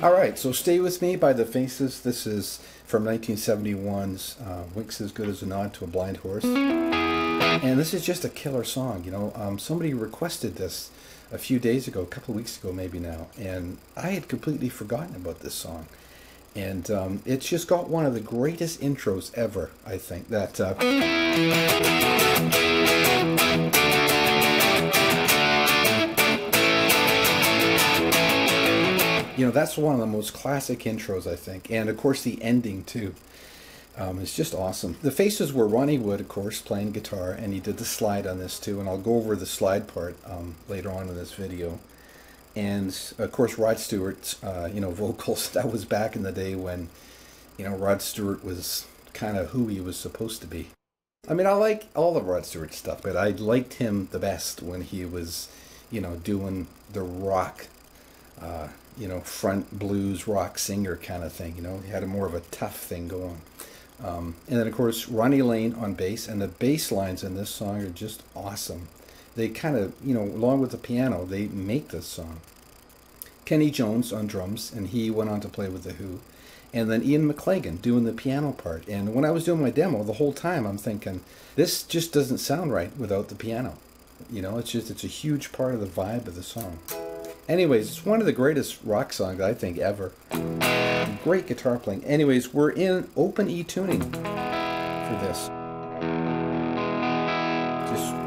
Alright, so Stay With Me by The Faces. This is from 1971's Wink's as Good as a Nod to a Blind Horse. And this is just a killer song, you know. Somebody requested this a few days ago, a couple of weeks ago maybe now, and I had completely forgotten about this song. And it's just got one of the greatest intros ever, I think. That you know, that's one of the most classic intros, I think. And of course the ending too. It's just awesome. The Faces were Ronnie Wood, of course, playing guitar, and he did the slide on this too, and I'll go over the slide part later on in this video. And of course Rod Stewart's you know, vocals. That was back in the day when, you know, Rod Stewart was kind of who he was supposed to be. I mean, I like all the Rod Stewart stuff, but I liked him the best when he was, you know, doing the rock, you know, front blues rock singer kind of thing. You know, he had a more of a tough thing going. And then of course Ronnie Lane on bass, and the bass lines in this song are just awesome. They kind of, you know, along with the piano, they make this song. Kenny Jones on drums, and he went on to play with The Who. And then Ian McLagan doing the piano part. And when I was doing my demo, the whole time I'm thinking, this just doesn't sound right without the piano. You know, it's a huge part of the vibe of the song. Anyways, it's one of the greatest rock songs, I think, ever. Great guitar playing. Anyways, we're in open E tuning for this.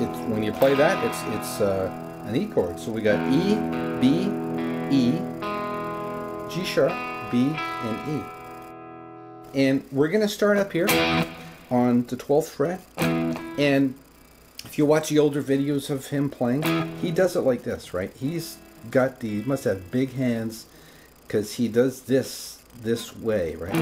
It's when you play that, it's an E chord. So we got E, B, E, G sharp, B, and E. And we're going to start up here on the 12th fret. And if you watch the older videos of him playing, he does it like this, right? He's got he must have big hands, because he does this way, right?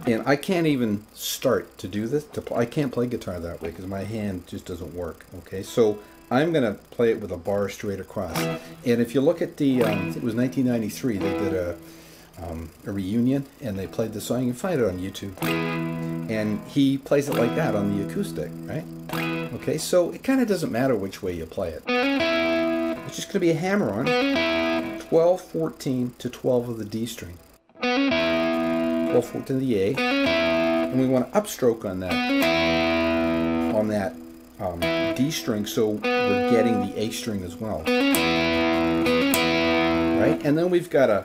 And I can't even start to do this. I can't play guitar that way because my hand just doesn't work. Okay, so I'm gonna play it with a bar straight across. And if you look at the, I think it was 1993, they did a reunion and they played the song. You can find it on YouTube. And he plays it like that on the acoustic, right? Okay, so it kind of doesn't matter which way you play it. It's just gonna be a hammer on 12, 14 to 12 of the D string. 12, 14 to the A, and we want to upstroke on that D string, so we're getting the A string as well, right? And then we've got a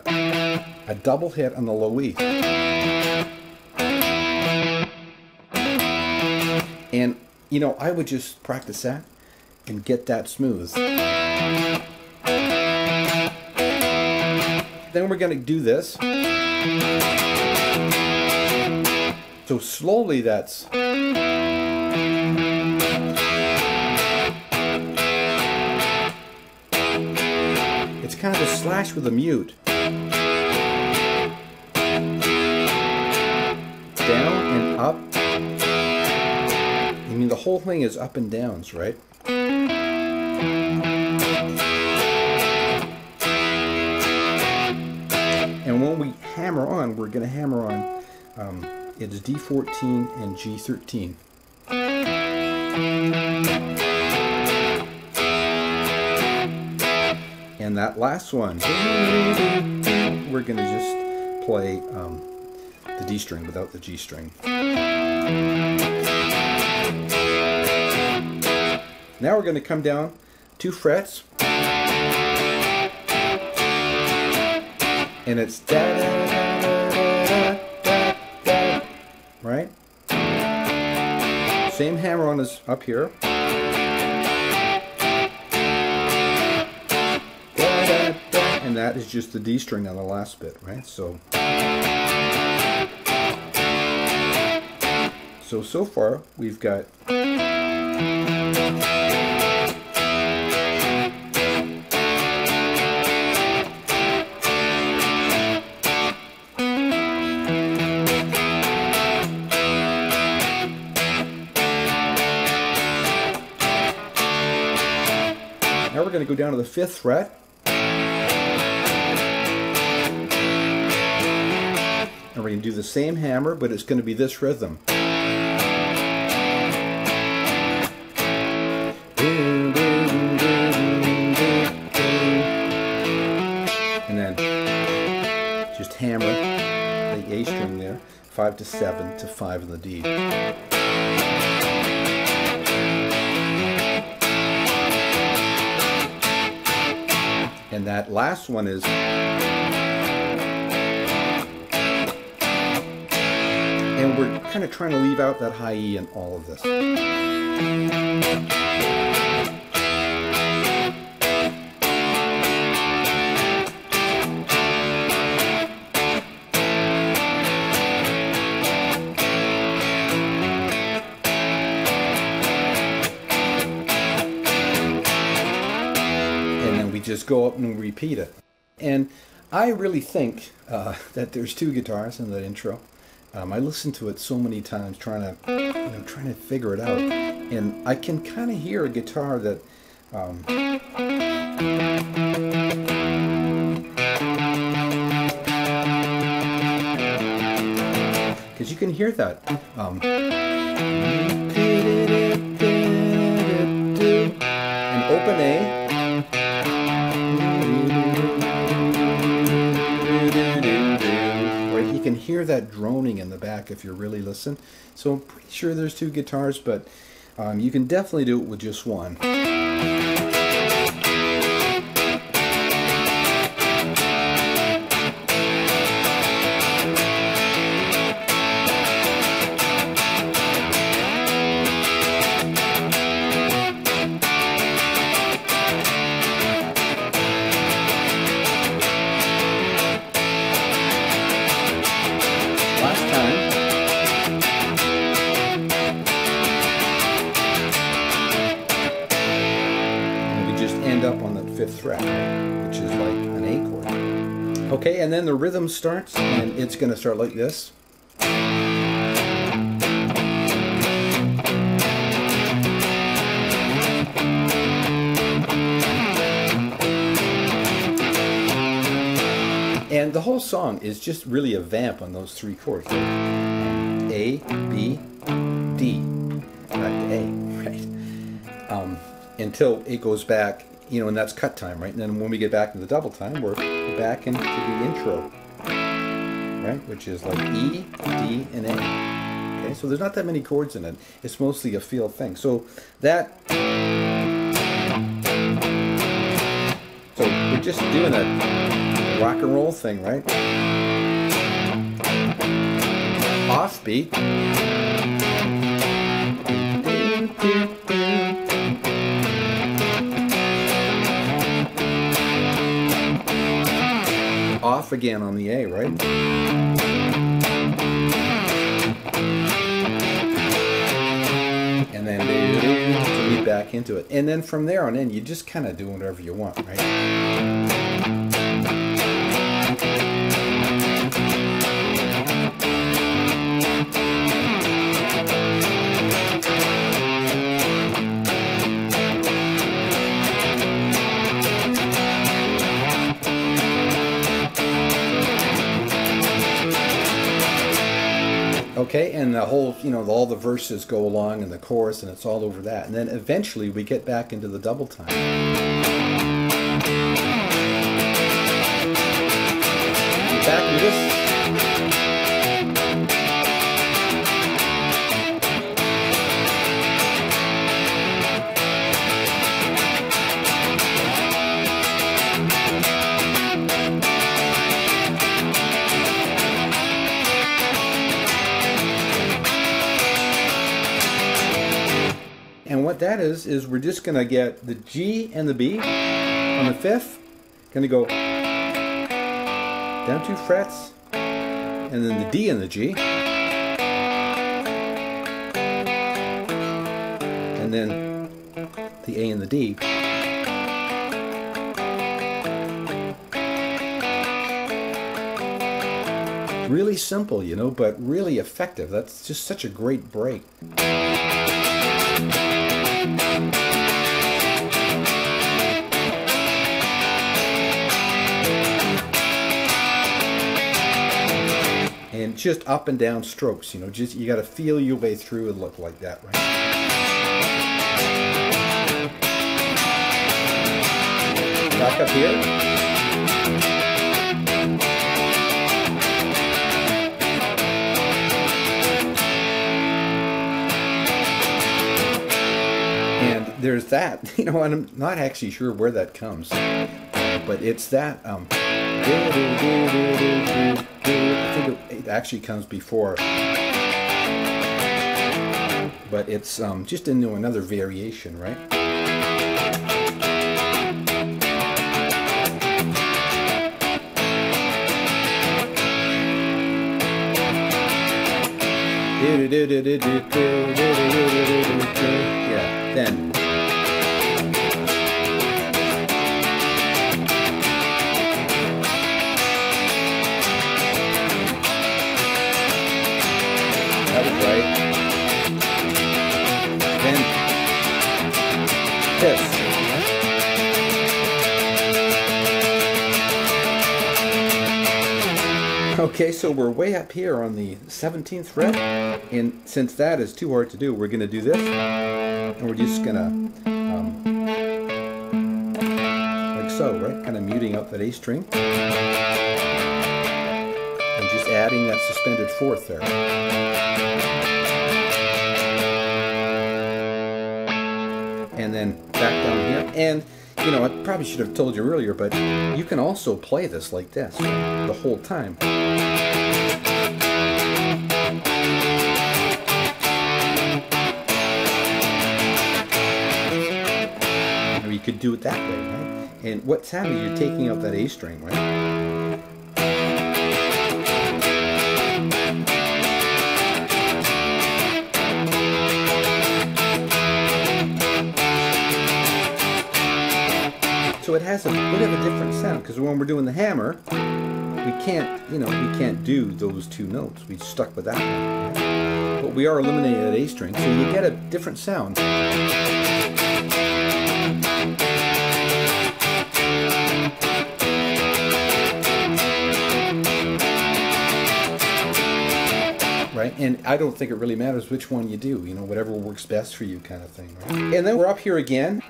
double hit on the low E, and you know, I would just practice that and get that smooth. Then we're going to do this. So slowly that's... It's kind of a slash with a mute. Down and up. I mean, the whole thing is up and downs, right? And when we hammer on, we're going to hammer on, it's D14 and G13. And that last one, we're going to just play the D string without the G string. Now we're going to come down 2 frets. And it's da da da da da da, right? Same hammer on is up here. Da, da, da, and that is just the D string on the last bit, right? So far we've got Now we're going to go down to the 5th fret. And we're going to do the same hammer, but it's going to be this rhythm. 5 to 7 to 5 in the D. And that last one is, and we're kind of trying to leave out that high E in all of this. Just go up and repeat it. And I really think that there's two guitars in that intro. I listened to it so many times trying to figure it out, and I can kind of hear a guitar that because you can hear that an open A, you can hear that droning in the back if you really listen. So I'm pretty sure there's two guitars, but you can definitely do it with just one. Up on the 5th fret, which is like an A chord. Okay, and then the rhythm starts, and it's going to start like this. And the whole song is just really a vamp on those 3 chords. A, B, D. Back to A, right? Until it goes back, you know, and that's cut time, right? And then when we get back into the double time, we're back into the intro, right? Which is like E, D, and A. Okay, so there's not that many chords in it. It's mostly a feel thing. So that, so we're just doing that rock and roll thing, right? Offbeat. Off again on the A, right? And then lead back into it. And then from there on in, you just kind of do whatever you want, right? Okay, and the whole, you know, all the verses go along and the chorus, and it's all over that. And then eventually we get back into the double time. Back into this. And what that is we're just going to get the G and the B on the 5th, going to go down 2 frets, and then the D and the G, and then the A and the D. Really simple, you know, but really effective. That's just such a great break. And just up and down strokes, you know, just you got to feel your way through and look like that, right? Back up here. there's that, you know, and I'm not actually sure where that comes, but it's that. I think it actually comes before, but it's just into another variation, right? Yeah, then. That was right. Then this. Okay, so we're way up here on the 17th fret, and since that is too hard to do, we're going to do this, and we're just going to, like so, right? Kind of muting out that A string, and just adding that suspended fourth there. And then back down here, and you know, I probably should have told you earlier, but you can also play this like this the whole time. Or you could do it that way, right? And what's happening is you're taking out that A string, right? So it has a bit of a different sound, because when we're doing the hammer, we can't, you know, we can't do those two notes. We stuck with that one. Right? But we are eliminating that A string, so you get a different sound. Right? And I don't think it really matters which one you do, you know, whatever works best for you kind of thing. Right? And then we're up here again.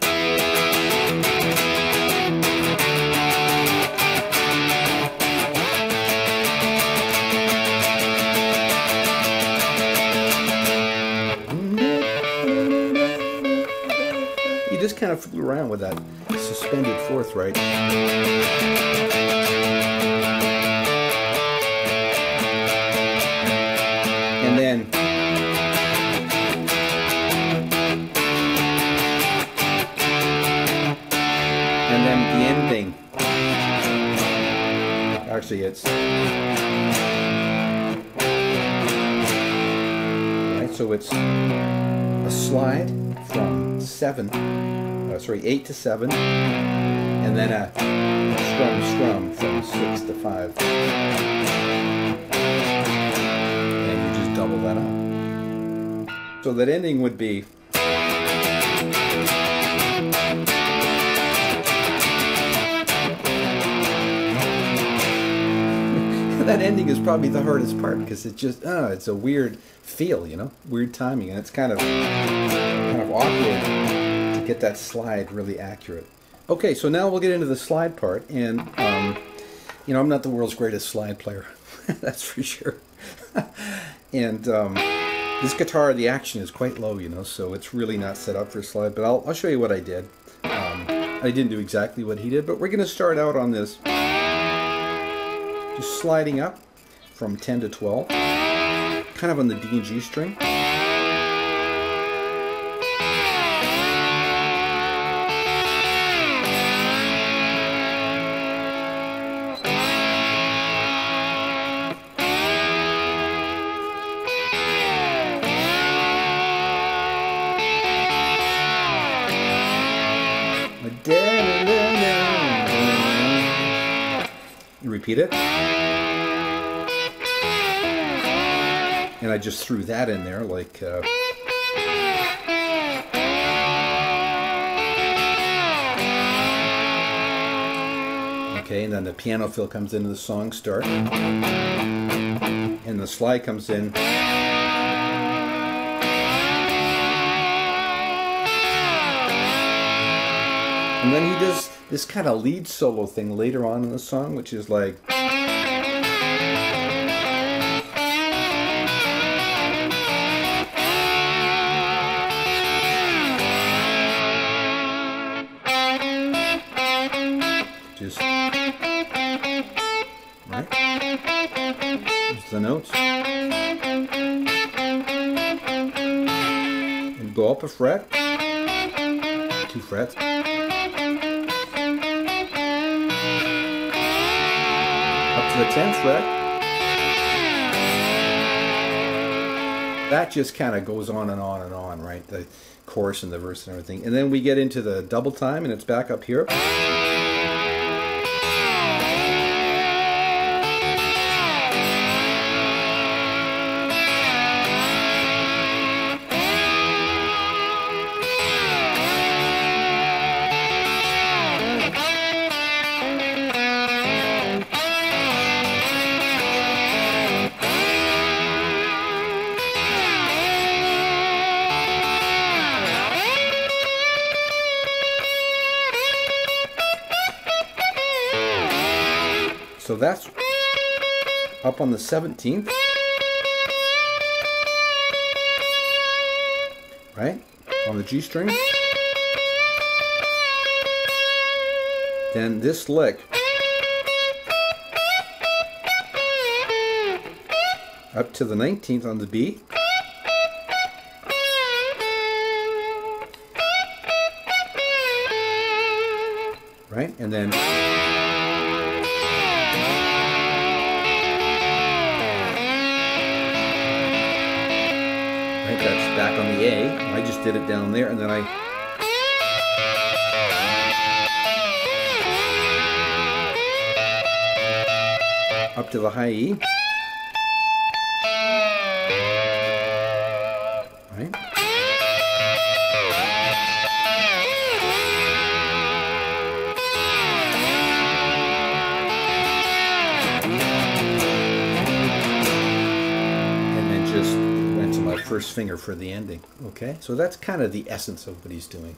Just kind of fool around with that suspended fourth, right? And then the ending. Actually, it's right. So it's a slide from 8 to 7, and then a strum from 6 to 5, and you just double that up. So that ending would be that ending is probably the hardest part, because it's just it's a weird feel, you know, weird timing, and it's kind of awkward to get that slide really accurate. Okay, so now we'll get into the slide part, and you know, I'm not the world's greatest slide player, that's for sure. And this guitar, the action is quite low, you know, so it's really not set up for slide, but I'll show you what I did. I didn't do exactly what he did, but we're going to start out on this, just sliding up from 10 to 12, kind of on the D and G string. You repeat it. And I just threw that in there like okay, and then the piano fill comes into the song start, and the slide comes in. And then he does this kind of lead solo thing later on in the song, which is like, go up a fret, 2 frets, up to the 10th fret. That just kind of goes on and on and on, right? The chorus and the verse and everything. And then we get into the double time, and it's back up here. So that's up on the 17th, right, on the G string. Then this lick up to the 19th on the B. Right, and then that's back on the A. I just did it down there, and then up to the high E. Right? And then just went to my first finger for the ending. Okay, so that's kind of the essence of what he's doing.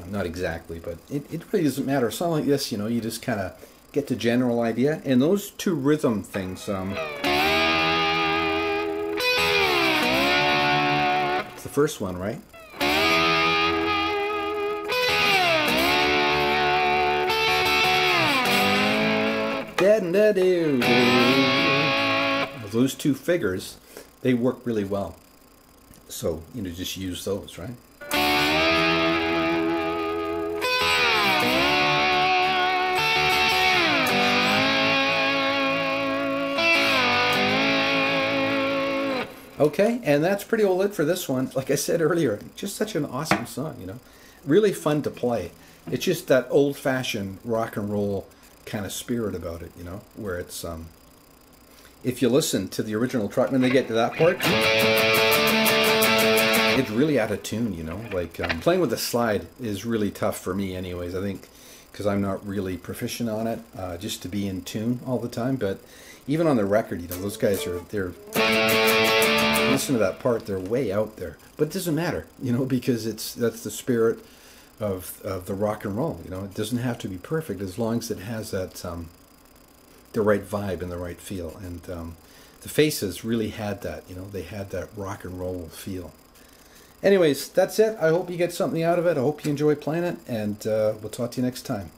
Not exactly, but it really doesn't matter. A song like this, you know, you just kind of get the general idea. And those two rhythm things, it's the first one, right? Those two figures, they work really well. So, you know, just use those, right? Okay, and that's pretty well it for this one. Like I said earlier, just such an awesome song, you know. Really fun to play. It's just that old-fashioned rock and roll kind of spirit about it, you know, where it's, if you listen to the original track, when they get to that part, it's really out of tune, you know. Like, playing with the slide is really tough for me anyways, I think, because I'm not really proficient on it, just to be in tune all the time. But even on the record, you know, those guys they're listen to that part, they're way out there. But it doesn't matter, you know, because that's the spirit of the rock and roll, you know. It doesn't have to be perfect as long as it has that the right vibe and the right feel. And the Faces really had that, you know. They had that rock and roll feel. Anyways, that's it. I hope you get something out of it. I hope you enjoy playing it, and we'll talk to you next time.